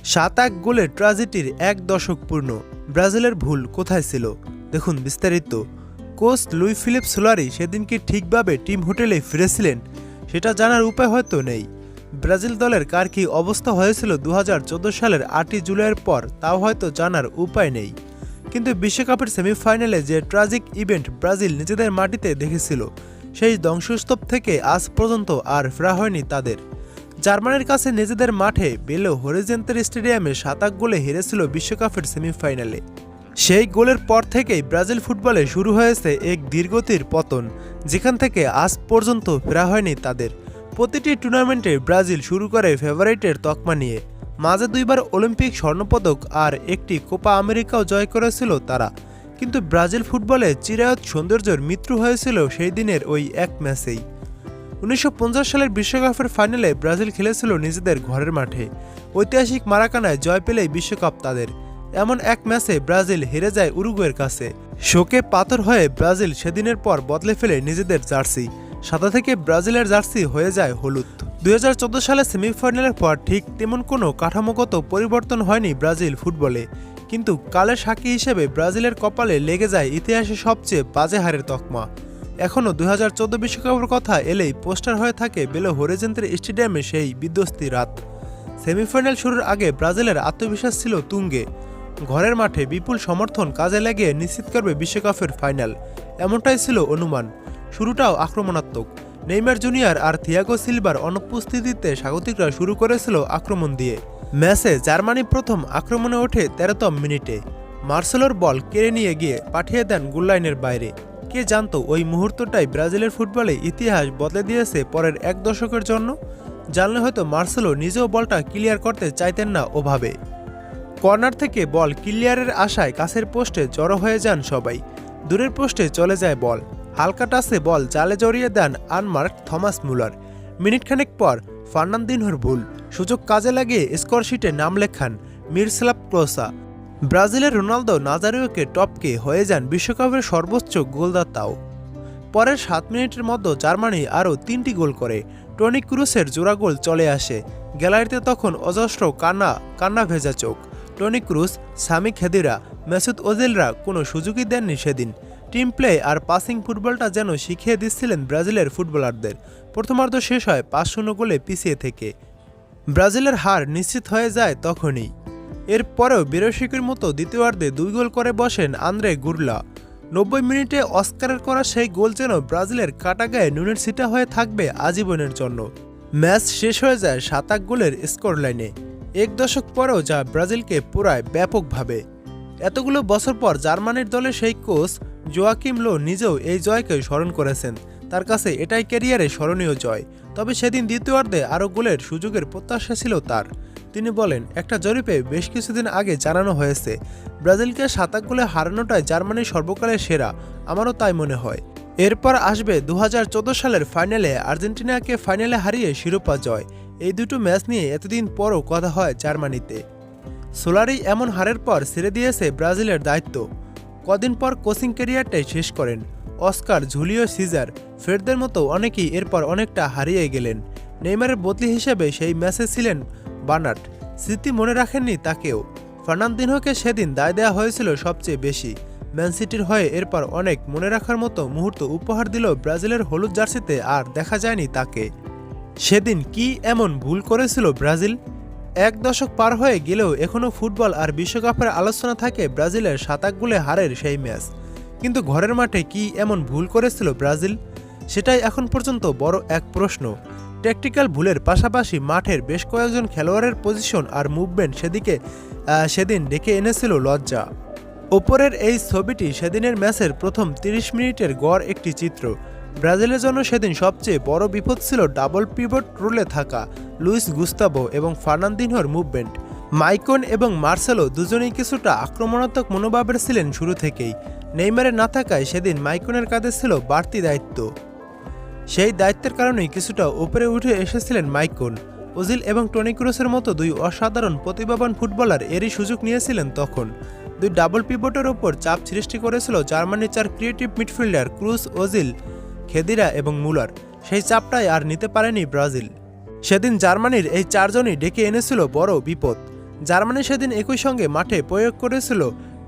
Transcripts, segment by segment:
7-1 গোলের ট্র্যাজেডির এক দশক পূর্ণ। ব্রাজিলের ভুল কোথায় ছিল দেখুন বিস্তারিত। কোচ লুই ফিলিপ সোলারি সেদিন কি ঠিকভাবে টিম হোটেলে ফিরেছিলেন সেটা জানার উপায় হয়তো নেই। ব্রাজিল দলের কার কী অবস্থা হয়েছিল 2014 সালের 8 জুলাইয়ের পর তাও হয়তো জানার উপায় নেই। কিন্তু বিশ্বকাপের সেমিফাইনালে যে ট্র্যাজিক ইভেন্ট ব্রাজিল নিজেদের মাটিতে দেখেছিল সেই ধ্বংসস্তূপ থেকে আজ পর্যন্ত আর ফেরা হয়নি তাদের। জার্মানির কাছে নিজেদের মাঠে বেলো হরিজেন্তের স্টেডিয়ামে 7-1 গোলে হেরেছিল বিশ্বকাপের সেমিফাইনালে। সেই গোলের পর থেকেই ব্রাজিল ফুটবলে শুরু হয়েছে এক দীর্ঘতির পতন, যেখান থেকে আজ পর্যন্ত ফেরা হয়নি তাদের। প্রতিটি টুর্নামেন্টে ব্রাজিল শুরু করে ফেভারিটের তকমা নিয়ে, মাঝে 2বার অলিম্পিক স্বর্ণপদক আর একটি কোপা আমেরিকাও জয় করেছিল তারা। কিন্তু ব্রাজিল ফুটবলে চিরায়ত সৌন্দর্যের মৃত্যু হয়েছিল সেই দিনের ওই এক ম্যাচেই। 1950 সালের বিশ্বকাপের ফাইনালে ব্রাজিল খেলেছিল নিজেদের ঘরের মাঠে। ঐতিহাসিক মারাকানায় জয় পেলেই বিশ্বকাপ তাদের। এমন এক ম্যাচে ব্রাজিল হেরে যায় উরুগুয়ের কাছে। শোকে পাথর হয়ে ব্রাজিল সেদিনের পর বদলে ফেলে নিজেদের জার্সি, সাদা থেকে ব্রাজিলের জার্সি হয়ে যায় হলুদ। 2014 সালে সেমিফাইনালের পর ঠিক তেমন কোনো কাঠামোগত পরিবর্তন হয়নি ব্রাজিল ফুটবলে, কিন্তু কালের সাক্ষী হিসেবে ব্রাজিলের কপালে লেগে যায় ইতিহাসে সবচেয়ে বাজে হারের তকমা। এখনও 2014 বিশ্বকাপের কথা এলেই পোস্টার হয়ে থাকে বেলো হরিজেন্তের স্টেডিয়ামে সেই বিধ্বস্তি রাত। সেমিফাইনাল শুরুর আগে ব্রাজিলের আত্মবিশ্বাস ছিল তুঙ্গে। ঘরের মাঠে বিপুল সমর্থন কাজে লাগিয়ে নিশ্চিত করবে বিশ্বকাপের ফাইনাল, এমনটাই ছিল অনুমান। শুরুটাও আক্রমণাত্মক। নেইমার জুনিয়র আর থিয়াগো সিলভার অনুপস্থিতিতে স্বাগতিকরা শুরু করেছিল আক্রমণ দিয়ে। ম্যাচে জার্মানি প্রথম আক্রমণে ওঠে 13তম মিনিটে। মার্সেলোর বল কেড়ে নিয়ে গিয়ে পাঠিয়ে দেন গোললাইনের বাইরে। কে জানতো ওই মুহূর্তটাই ব্রাজিলের ফুটবলে ইতিহাস বদলে দিয়েছে পরের এক দশকের জন্য। জানলে হয়তো মার্সেলো নিজেও বলটা ক্লিয়ার করতে চাইতেন না ওভাবে। কর্নার থেকে বল ক্লিয়ারের আশায় কাছের পোস্টে জড়ো হয়ে যান সবাই। দূরের পোস্টে চলে যায় বল, হালকা টাচে বল জালে জড়িয়ে দেন আনমার্ক থমাস মুলার। মিনিটখানেক পর ফার্নান্দিনহোর ভুল সুযোগ কাজে লাগিয়ে স্কোরশিটে নাম লেখান মিরস্লাভ ক্লোসা। ব্রাজিলের রোনালদো নাজারিওকে টপকে হয়ে যান বিশ্বকাপের সর্বোচ্চ গোলদাতাও। পরের 7 মিনিটের মধ্যে জার্মানি আরও 3টি গোল করে। টনি ক্রুসের জোড়া গোল চলে আসে। গ্যালারিতে তখন অজস্র কান্না ভেজা চোখ। Toni Kroos, Sami Khedira, Mesut ওজিলরা কোনো সুযোগই দেননি সেদিন। টিম প্লে আর পাসিং ফুটবলটা যেন শিখিয়ে দিচ্ছিলেন ব্রাজিলের ফুটবলারদের। প্রথমার্ধ শেষ হয় 5-0 গোলে পিছিয়ে থেকে। ব্রাজিলের হার নিশ্চিত হয়ে যায় তখনই। এরপরেও বিরশিকের মতো দ্বিতীয়ার্ধে 2 গোল করে বসেন আন্দ্রে গুরলা। 90 মিনিটে অস্কারের করা সেই গোল যেন ব্রাজিলের কাটা গায়ে নুনের ছিটা হয়ে থাকবে আজীবনের জন্য। ম্যাচ শেষ হয়ে যায় 7-1 গোলের স্কোর লাইনে। এক দশক পরেও যা ব্রাজিলকে পোড়ায় ব্যাপকভাবে। এতগুলো বছর পর জার্মানির দলের সেই কোচ জোয়াকিম লো নিজেও এই জয়কে স্মরণ করেছেন। তার কাছে এটাই ক্যারিয়ারে স্মরণীয় জয়। তবে সেদিন দ্বিতীয়ার্ধে আরও গোলের সুযোগের প্রত্যাশা ছিল তার। তিনি বলেন, একটা জরিপে বেশ কিছুদিন আগে জানানো হয়েছে ব্রাজিলকে 7-1 গোলে হারানোটাই জার্মানির সর্বকালের সেরা। আমারও তাই মনে হয়। এরপর আসবে 2014 সালের ফাইনালে আর্জেন্টিনাকে ফাইনালে হারিয়ে শিরোপা জয়। এই দুটো ম্যাচ নিয়ে এতদিন পরও কথা হয় জার্মানিতে। সোলারি এমন হারের পর ছেড়ে দিয়েছে ব্রাজিলের দায়িত্ব। কদিন পর কোচিং ক্যারিয়ারটাই শেষ করেন। অস্কার, জুলিও সিজার, ফ্রেডদের মতো অনেকেই এরপর অনেকটা হারিয়ে গেলেন। নেইমারের বদলি হিসেবে সেই ম্যাচে ছিলেন বার্নার্ড। স্মৃতি মনে রাখেননি তাকেও। ফার্নান্দিনহোকে সেদিন দায় দেওয়া হয়েছিল সবচেয়ে বেশি। ম্যান সিটির হয়ে এরপর অনেক মনে রাখার মতো মুহূর্ত উপহার দিল ব্রাজিলের হলুদ জার্সিতে, আর দেখা যায়নি তাকে। সেদিন কি এমন ভুল করেছিল ব্রাজিল? এক দশক পার হয়ে গেলেও এখনও ফুটবল আর বিশ্বকাপের আলোচনা থাকে ব্রাজিলের 7-1 গোলে হারের সেই ম্যাচ। কিন্তু ঘরের মাঠে কি এমন ভুল করেছিল ব্রাজিল? সেটাই এখন পর্যন্ত বড় এক প্রশ্ন। ট্যাকটিক্যাল ভুলের পাশাপাশি মাঠের বেশ কয়েকজন খেলোয়াড়ের পজিশন আর মুভমেন্ট সেদিন ডেকে এনেছিল লজ্জা। ওপরের এই ছবিটি সেদিনের ম্যাচের প্রথম 30 মিনিটের গড় একটি চিত্র। ব্রাজিলের জন্য সেদিন সবচেয়ে বড় বিপদ ছিল ডাবল পিভট রোলে থাকা লুইস গুস্তাভো এবং ফার্নান্দিনহোর মুভমেন্ট। মাইকন এবং মার্সেলো দুজনেই কিছুটা আক্রমণাত্মক মনোভাবের ছিলেন শুরু থেকেই। নেইমারের না থাকায় সেদিন মাইকনের কাঁধে ছিল বাড়তি দায়িত্ব। সেই দায়িত্বের কারণেই কিছুটা উপরে উঠে এসেছিলেন মাইকন। ওজিল এবং টনি ক্রুসের মতো 2 অসাধারণ প্রতিভাবান ফুটবলার এরই সুযোগ নিয়েছিলেন তখন। 2 ডাবল পিভটের ওপর চাপ সৃষ্টি করেছিল জার্মানির 4 creative midfielder cross, Ozil, Khedira এবং মুলার। সেই চাপটাই আর নিতে পারেনি ব্রাজিল। সেদিন জার্মানির এই 4 জনই ডেকে এনেছিল বড় বিপদ। জার্মানি সেদিন একই সঙ্গে মাঠে প্রয়োগ করেছিল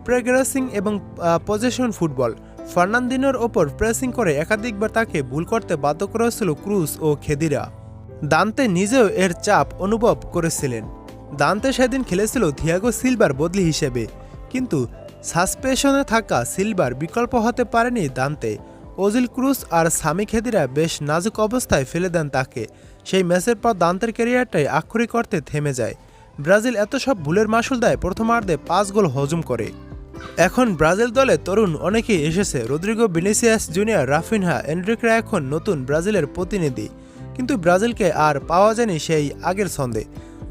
প্রেগ্রেসিং এবং পজেশন ফুটবল। ফার্নান্দিনোর ওপর প্রেসিং করে একাধিকবার তাকে ভুল করতে বাধ্য করেছিল ক্রুস ও খেদিরা। দান্তে নিজেও এর চাপ অনুভব করেছিলেন। দান্তে সেদিন খেলেছিল থিয়াগো সিলভার বদলি হিসেবে, কিন্তু সাসপেনশনে থাকা সিলভার বিকল্প হতে পারেনি দান্তে। ওজিল, ক্রুস আর সামি খেদিরা বেশ নাজুক অবস্থায় ফেলে দেন তাকে। সেই ম্যাচের পর দান্তের ক্যারিয়ারটাই আক্ষরিক অর্থে থেমে যায়। ব্রাজিল এত সব ভুলের মাসুল দেয় প্রথমার্ধে 5 গোল হজম করে। এখন ব্রাজিল দলে তরুণ অনেকেই এসেছে। রদ্রিগো, ভিনিসিয়াস জুনিয়র, রাফিনহা, এনরিকরা এখন নতুন ব্রাজিলের প্রতিনিধি, কিন্তু ব্রাজিলকে আর পাওয়া যায়নি সেই আগের ছন্দে।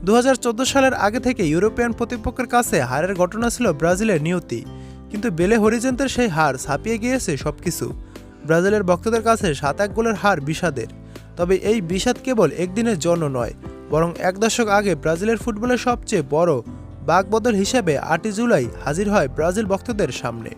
2014 সালের আগে থেকে ইউরোপিয়ান প্রতিপক্ষের কাছে হারের ঘটনা ছিল ব্রাজিলের নিয়তি, কিন্তু বেলে হরিজন্তের সেই হার ছাপিয়ে গিয়েছে সবকিছু। ব্রাজিলের ভক্তদের কাছে 7-1 গোলের হার বিষাদের। তবে এই বিষাদ কেবল একদিনের জন্য নয়, বরং এক দশক আগে ব্রাজিলের ফুটবলের সবচেয়ে বড় বাকবদল হিসেবে 8 জুলাই হাজির হয় ব্রাজিল ভক্তদের সামনে।